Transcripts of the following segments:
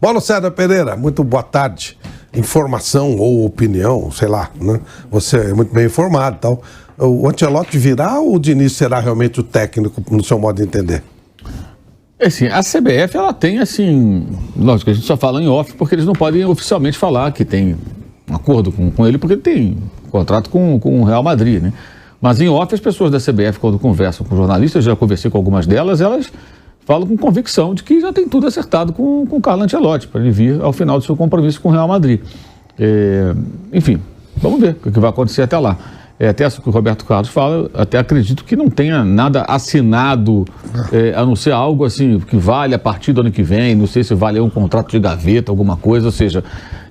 Paulo César Pereira, muito boa tarde. Informação ou opinião, sei lá, né? Você é muito bem informado e tal. O Ancelotti virá ou o Diniz será realmente o técnico, no seu modo de entender? Assim, a CBF, ela tem, assim, lógico, a gente só fala em off porque eles não podem oficialmente falar que tem um acordo com ele, porque ele tem contrato com o Real Madrid, né? Mas em off, as pessoas da CBF, quando conversam com jornalistas, já conversei com algumas delas, elas falam com convicção de que já tem tudo acertado com o Carlo Ancelotti, para ele vir ao final do seu compromisso com o Real Madrid. Enfim, vamos ver o que vai acontecer até lá. Até isso que o Roberto Carlos fala, até acredito que não tenha nada assinado, a não ser algo assim, que vale a partir do ano que vem, não sei se vale um contrato de gaveta, alguma coisa, ou seja,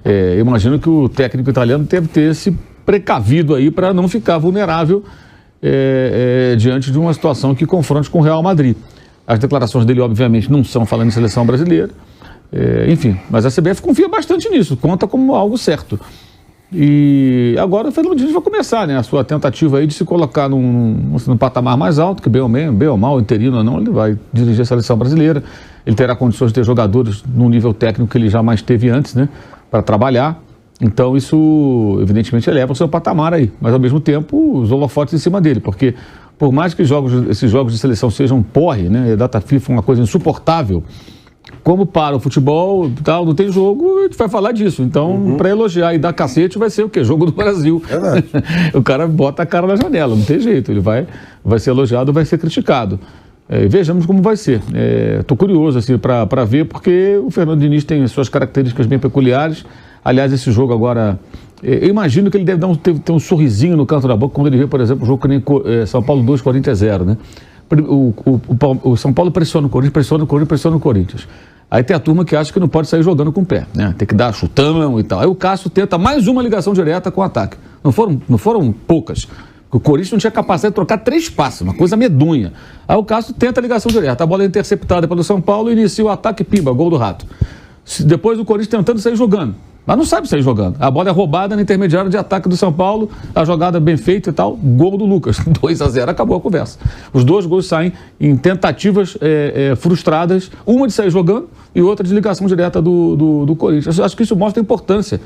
eu imagino que o técnico italiano deve ter se precavido aí para não ficar vulnerável diante de uma situação que confronte com o Real Madrid. As declarações dele, obviamente, não são falando em seleção brasileira, enfim, mas a CBF confia bastante nisso, conta como algo certo. E agora o Fernando Diniz vai começar, né, a sua tentativa aí de se colocar num patamar mais alto, que bem ou mal, interino ou não, ele vai dirigir a seleção brasileira, ele terá condições de ter jogadores num nível técnico que ele jamais teve antes, né, para trabalhar. Então isso, evidentemente, eleva o seu patamar aí, mas ao mesmo tempo os holofotes em cima dele, porque por mais que esses jogos de seleção sejam porre, né, a data FIFA é uma coisa insuportável, como para o futebol, tal, não tem jogo, a gente vai falar disso. Então, para elogiar e dar cacete vai ser o quê? Jogo do Brasil. O cara bota a cara na janela, não tem jeito, ele vai ser elogiado, vai ser criticado. Vejamos como vai ser. Estou curioso assim, para ver, porque o Fernando Diniz tem suas características bem peculiares. Aliás, esse jogo agora, eu imagino que ele deve ter um sorrisinho no canto da boca quando ele vê, por exemplo, o jogo que nem São Paulo 2, Corinthians 0, né? O São Paulo pressiona o Corinthians. Aí tem a turma que acha que não pode sair jogando com o pé, né? Tem que dar chutão e tal. Aí o Cássio tenta mais uma ligação direta com o ataque. Não foram poucas. O Corinthians não tinha capacidade de trocar 3 passes, uma coisa medonha. Aí o Cássio tenta a ligação direta. A bola é interceptada pelo São Paulo e inicia o ataque, pimba, gol do Rato. Depois o Corinthians tentando sair jogando. Mas não sabe sair jogando. A bola é roubada na intermediária de ataque do São Paulo, a jogada bem feita e tal, gol do Lucas, 2-0, acabou a conversa. Os 2 gols saem em tentativas frustradas, uma de sair jogando e outra de ligação direta do Corinthians. Acho que isso mostra a importância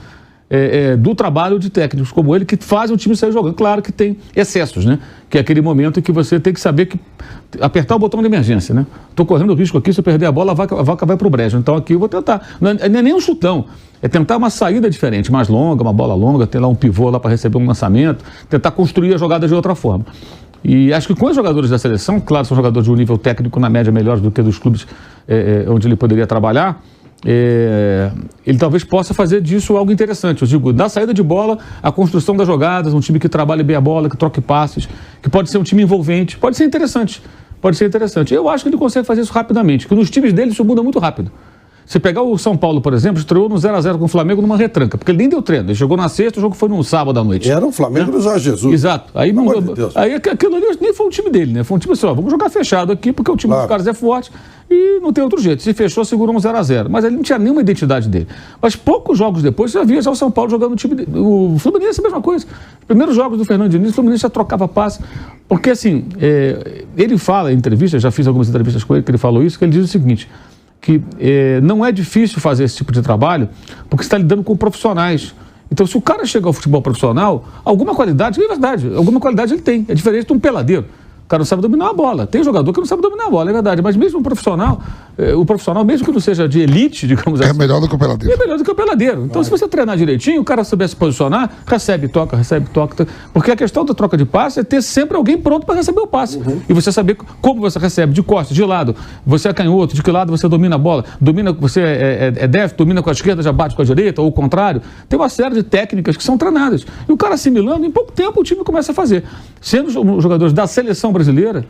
do trabalho de técnicos como ele, que fazem o time sair jogando. Claro que tem excessos, né? Que é aquele momento em que você tem que saber apertar o botão de emergência, né? Estou correndo risco aqui, se eu perder a bola, a vaca vai para o brejo. Então aqui eu vou tentar. Não é nem um chutão, é tentar uma saída diferente, mais longa, uma bola longa, ter lá um pivô lá para receber um lançamento, tentar construir a jogada de outra forma. E acho que com os jogadores da seleção, claro, são jogadores de um nível técnico na média melhores do que dos clubes onde ele poderia trabalhar, ele talvez possa fazer disso algo interessante. Eu digo, da saída de bola, a construção das jogadas, um time que trabalhe bem a bola, que troque passes, que pode ser um time envolvente, pode ser interessante. Eu acho que ele consegue fazer isso rapidamente, que nos times dele isso muda muito rápido. Se pegar o São Paulo, por exemplo, estreou no 0-0 com o Flamengo numa retranca, porque ele nem deu treino. Ele chegou na sexta, o jogo foi no sábado à noite. Era o Flamengo do Jorge Jesus. Exato. Aí aquilo ali nem foi um time dele, né? Foi um time assim, ó, vamos jogar fechado aqui, porque o time dos caras é forte e não tem outro jeito. Se fechou, segurou um 0-0. Mas ele não tinha nenhuma identidade dele. Mas poucos jogos depois, você já via o São Paulo jogando no time dele. O Fluminense é a mesma coisa. Os primeiros jogos do Fernando Diniz, o Fluminense já trocava passe. Porque assim, ele fala em entrevistas, já fiz algumas entrevistas com ele, que ele falou isso, que ele diz o seguinte, que não é difícil fazer esse tipo de trabalho, porque você está lidando com profissionais. Então, se o cara chega ao futebol profissional, alguma qualidade, é verdade, alguma qualidade ele tem. É diferente de um peladeiro. O cara não sabe dominar a bola. Tem jogador que não sabe dominar a bola, é verdade. Mas mesmo o profissional, mesmo que não seja de elite, digamos assim... É melhor do que o peladeiro. É melhor do que o peladeiro. Então, se você treinar direitinho, o cara souber se posicionar, recebe, toca. Porque a questão da troca de passe é ter sempre alguém pronto para receber o passe. E você saber como você recebe, de costas, de lado. Você é canhoto, de que lado você domina a bola. Você é destro, domina com a esquerda, já bate com a direita, ou o contrário. Tem uma série de técnicas que são treinadas. E o cara assimilando, em pouco tempo o time começa a fazer. Sendo os jogadores da seleção brasileira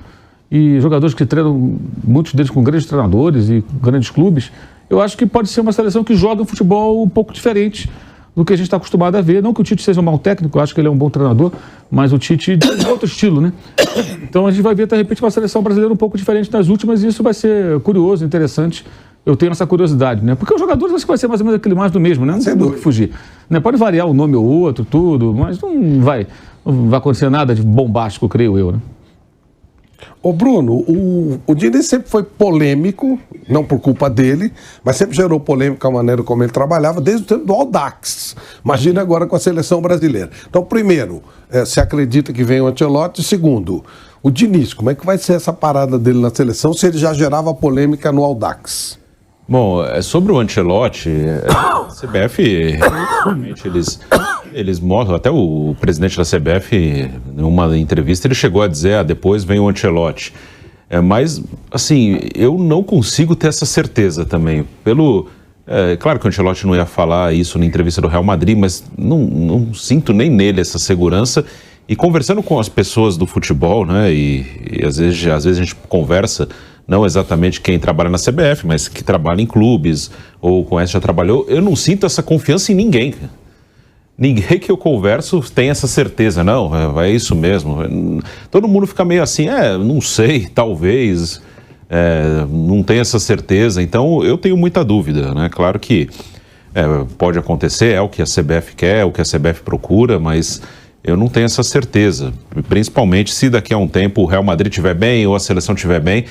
e jogadores que treinam, muitos deles com grandes treinadores e grandes clubes, eu acho que pode ser uma seleção que joga um futebol um pouco diferente do que a gente está acostumado a ver. Não que o Tite seja um mau técnico, eu acho que ele é um bom treinador, mas o Tite é outro estilo, né? Então a gente vai ver, de repente, uma seleção brasileira um pouco diferente das últimas e isso vai ser curioso, interessante. Eu tenho essa curiosidade, né? Porque os jogadores acho que vai ser mais ou menos aquele mais do mesmo, né? Não tem do que fugir. Né? Pode variar um nome ou outro, tudo, mas não vai acontecer nada de bombástico, creio eu, né? Ô Bruno, o Diniz sempre foi polêmico, não por culpa dele, mas sempre gerou polêmica a maneira como ele trabalhava, desde o tempo do Audax. Imagina agora com a seleção brasileira. Então, primeiro, se acredita que vem o Ancelotti. Segundo, o Diniz, como é que vai ser essa parada dele na seleção se ele já gerava polêmica no Audax? Bom, sobre o Ancelotti, a CBF, realmente eles mostram, até o presidente da CBF, numa entrevista, ele chegou a dizer, depois vem o Ancelotti. Mas, assim, eu não consigo ter essa certeza também. Claro que o Ancelotti não ia falar isso na entrevista do Real Madrid, mas não sinto nem nele essa segurança. E conversando com as pessoas do futebol, né, e às vezes a gente conversa, não exatamente quem trabalha na CBF, mas que trabalha em clubes, ou conhece, já trabalhou, eu não sinto essa confiança em ninguém. Ninguém que eu converso tem essa certeza, não, é isso mesmo. Todo mundo fica meio assim, não sei, talvez, não tenho essa certeza, então eu tenho muita dúvida, né? Claro que pode acontecer, é o que a CBF quer, é o que a CBF procura, mas eu não tenho essa certeza, principalmente se daqui a um tempo o Real Madrid estiver bem ou a seleção estiver bem.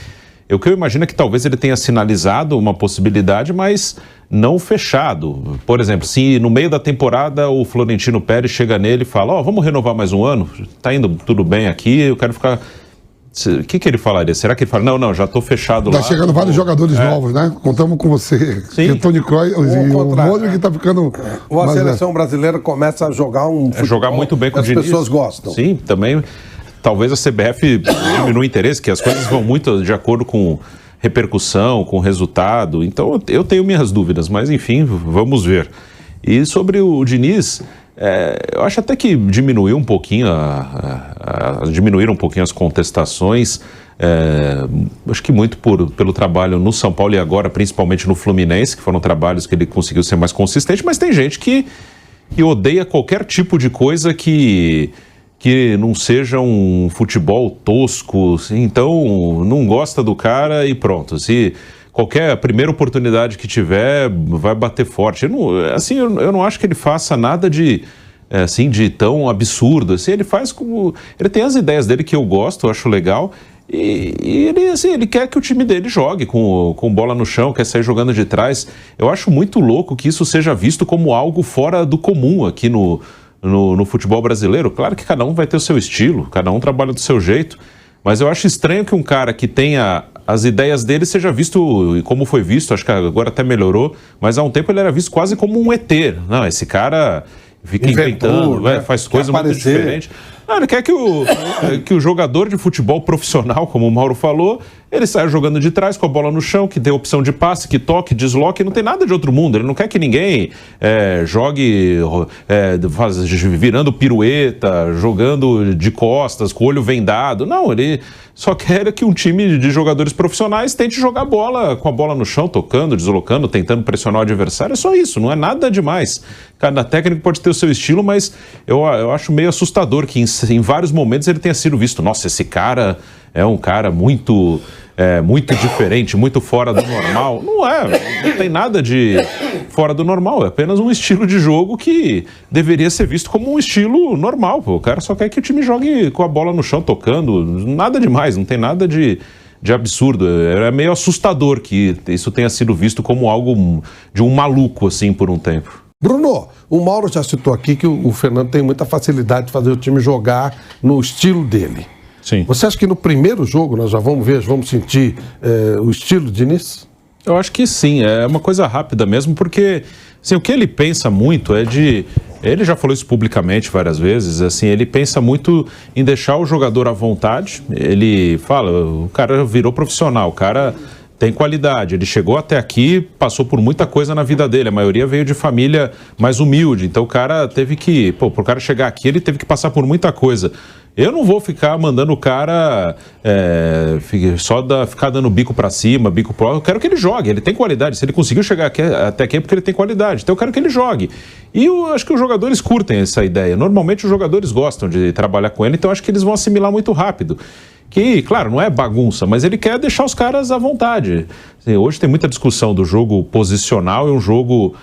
O que eu imagino é que talvez ele tenha sinalizado uma possibilidade, mas não fechado. Por exemplo, se no meio da temporada o Florentino Pérez chega nele e fala, vamos renovar mais um ano, tá indo tudo bem aqui, eu quero ficar... O que ele falaria? Será que ele fala, não, já tô fechado lá? Tá chegando vários jogadores novos, né? Contamos com você. Sim. O Toni Kroos e o Modric que tá ficando... Ou a seleção brasileira começa a jogar futebol jogar muito bem com o Diniz. As pessoas gostam. Sim, também... Talvez a CBF diminua o interesse, que as coisas vão muito de acordo com repercussão, com resultado. Então eu tenho minhas dúvidas, mas enfim, vamos ver. E sobre o Diniz, eu acho até que diminuiu um pouquinho diminuíram um pouquinho as contestações. Acho que muito pelo trabalho no São Paulo e agora principalmente no Fluminense, que foram trabalhos que ele conseguiu ser mais consistente, mas tem gente que odeia qualquer tipo de coisa que não seja um futebol tosco, então não gosta do cara e pronto. Se qualquer primeira oportunidade que tiver, vai bater forte. Eu não acho que ele faça nada de tão absurdo. Assim, ele faz como... Ele tem as ideias dele que eu gosto, eu acho legal, e ele quer que o time dele jogue com bola no chão, quer sair jogando de trás. Eu acho muito louco que isso seja visto como algo fora do comum aqui no futebol brasileiro. Claro que cada um vai ter o seu estilo, cada um trabalha do seu jeito, mas eu acho estranho que um cara que tenha as ideias dele seja visto como foi visto, acho que agora até melhorou, mas há um tempo ele era visto quase como um ET. Não, esse cara fica inventando, né? Faz coisas muito diferentes. Não, ele quer que o jogador de futebol profissional, como o Mauro falou, ele saia jogando de trás com a bola no chão, que dê opção de passe, que toque, desloque, não tem nada de outro mundo. Ele não quer que ninguém jogue virando pirueta, jogando de costas, com o olho vendado. Não, ele só quer que um time de jogadores profissionais tente jogar bola com a bola no chão, tocando, deslocando, tentando pressionar o adversário. É só isso, não é nada demais. Cada técnico pode ter o seu estilo, mas eu acho meio assustador que em vários momentos ele tenha sido visto. Nossa, esse cara é um cara muito diferente, muito fora do normal. Não tem nada de fora do normal, é apenas um estilo de jogo que deveria ser visto como um estilo normal. O cara só quer que o time jogue com a bola no chão, tocando, nada demais, não tem nada de absurdo. É meio assustador que isso tenha sido visto como algo de um maluco, assim, por um tempo. Bruno, o Mauro já citou aqui que o Fernando tem muita facilidade de fazer o time jogar no estilo dele. Sim. Você acha que no primeiro jogo nós já vamos sentir o estilo de Diniz? Eu acho que sim, é uma coisa rápida mesmo, porque assim, o que ele pensa muito ele já falou isso publicamente várias vezes, assim, ele pensa muito em deixar o jogador à vontade. Ele fala, o cara virou profissional, o cara tem qualidade, ele chegou até aqui, passou por muita coisa na vida dele, a maioria veio de família mais humilde, então o cara teve que, pro cara chegar aqui, ele teve que passar por muita coisa. Eu não vou ficar mandando o cara ficar dando bico pra cima, bico pro... Eu quero que ele jogue, ele tem qualidade. Se ele conseguiu chegar até aqui é porque ele tem qualidade. Então eu quero que ele jogue. E eu acho que os jogadores curtem essa ideia. Normalmente os jogadores gostam de trabalhar com ele, então eu acho que eles vão assimilar muito rápido. Que, claro, não é bagunça, mas ele quer deixar os caras à vontade. Assim, hoje tem muita discussão do jogo posicional e um jogo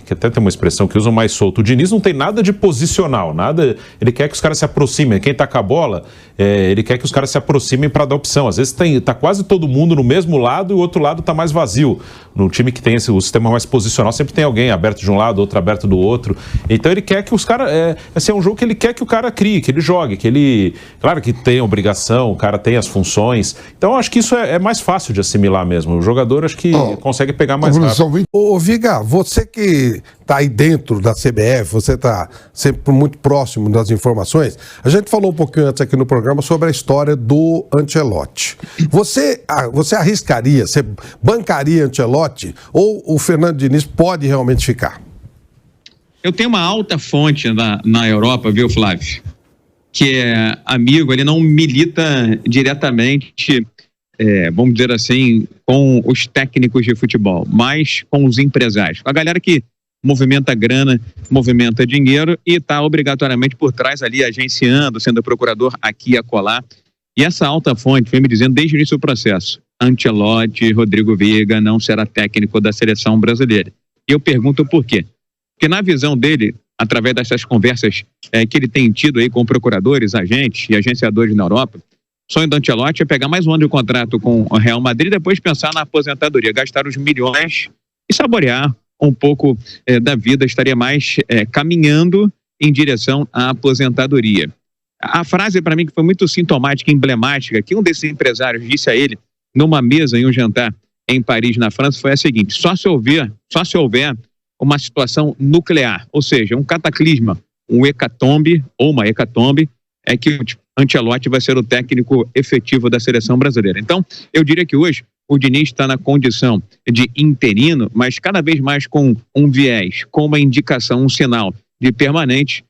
que até tem uma expressão que usam mais solto. O Diniz não tem nada de posicional, nada. Ele quer que os caras se aproximem. Quem tá com a bola, ele quer que os caras se aproximem para dar opção. Às vezes tá quase todo mundo no mesmo lado e o outro lado tá mais vazio. No time que tem o sistema mais posicional, sempre tem alguém aberto de um lado, outro aberto do outro. Então ele quer que os caras... Esse é um jogo que ele quer que o cara crie, que ele jogue, que ele... Claro que tem obrigação, o cara tem as funções. Então eu acho que isso é mais fácil de assimilar mesmo. O jogador acho que consegue pegar mais rápido. Ô Viga, você que está aí dentro da CBF, você está sempre muito próximo das informações, a gente falou um pouquinho antes aqui no programa sobre a história do Ancelotti. Você arriscaria, você bancaria Ancelotti ou o Fernando Diniz pode realmente ficar? Eu tenho uma alta fonte na Europa, viu, Flávio? Que é amigo, ele não milita diretamente, vamos dizer assim, com os técnicos de futebol, mas com os empresários. A galera que movimenta grana, movimenta dinheiro e está obrigatoriamente por trás ali, agenciando, sendo procurador aqui e acolá. E essa alta fonte vem me dizendo desde o início do processo: Ancelotti, Rodrigo Viga não será técnico da seleção brasileira. E eu pergunto por quê? Porque na visão dele, através dessas conversas que ele tem tido aí com procuradores, agentes e agenciadores na Europa, o sonho do Ancelotti é pegar mais um ano de contrato com o Real Madrid e depois pensar na aposentadoria, gastar os milhões e saborear um pouco da vida, estaria mais caminhando em direção à aposentadoria. A frase para mim que foi muito sintomática e emblemática, que um desses empresários disse a ele numa mesa em um jantar em Paris, na França, foi a seguinte: só se houver uma situação nuclear, ou seja, um cataclisma, um hecatombe ou uma hecatombe, é que o Ancelotti vai ser o técnico efetivo da seleção brasileira. Então, eu diria que hoje o Diniz está na condição de interino, mas cada vez mais com um viés, com uma indicação, um sinal de permanente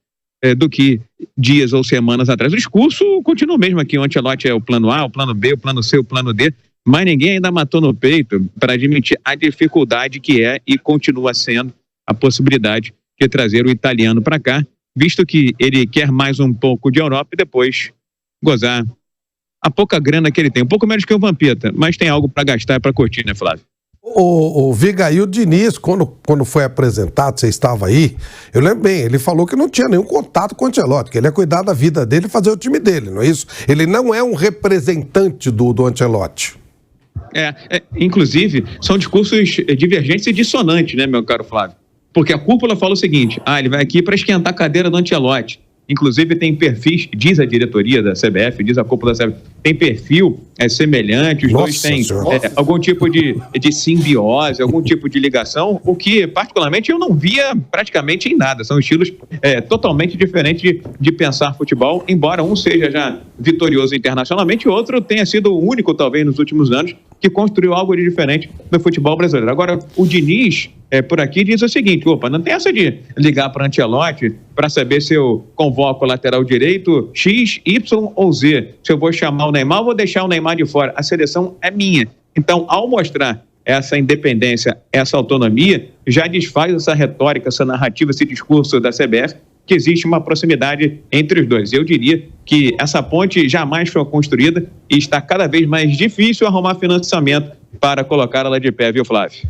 do que dias ou semanas atrás. O discurso continua o mesmo aqui: o Ancelotti é o plano A, o plano B, o plano C, o plano D, mas ninguém ainda matou no peito para admitir a dificuldade que é e continua sendo a possibilidade de trazer o italiano para cá, visto que ele quer mais um pouco de Europa e depois gozar a pouca grana que ele tem. Um pouco menos que o Vampeta, mas tem algo para gastar e para curtir, né, Flávio? O Viga, e o Diniz, quando foi apresentado, você estava aí, eu lembro bem, ele falou que não tinha nenhum contato com o Ancelotti, que ele ia cuidar da vida dele e fazer o time dele, não é isso? Ele não é um representante do Ancelotti. Inclusive, são discursos divergentes e dissonantes, né, meu caro Flávio? Porque a cúpula fala o seguinte: ele vai aqui para esquentar a cadeira do Ancelotti. Inclusive tem perfis, diz a diretoria da CBF, diz a cúpula da CBF, tem perfil semelhante, os dois têm algum tipo de simbiose, algum tipo de ligação, o que particularmente eu não via praticamente em nada. São estilos totalmente diferentes de pensar futebol, embora um seja já vitorioso internacionalmente e o outro tenha sido o único, talvez, nos últimos anos, que construiu algo de diferente no futebol brasileiro. Agora, o Diniz, por aqui, diz o seguinte: não tem essa de ligar para Ancelotti para saber se eu convoco o lateral direito X, Y ou Z. Se eu vou chamar o Neymar ou vou deixar o Neymar de fora. A seleção é minha. Então, ao mostrar essa independência, essa autonomia, já desfaz essa retórica, essa narrativa, esse discurso da CBF, que existe uma proximidade entre os dois. Eu diria que essa ponte jamais foi construída e está cada vez mais difícil arrumar financiamento para colocar ela de pé, viu, Flávio?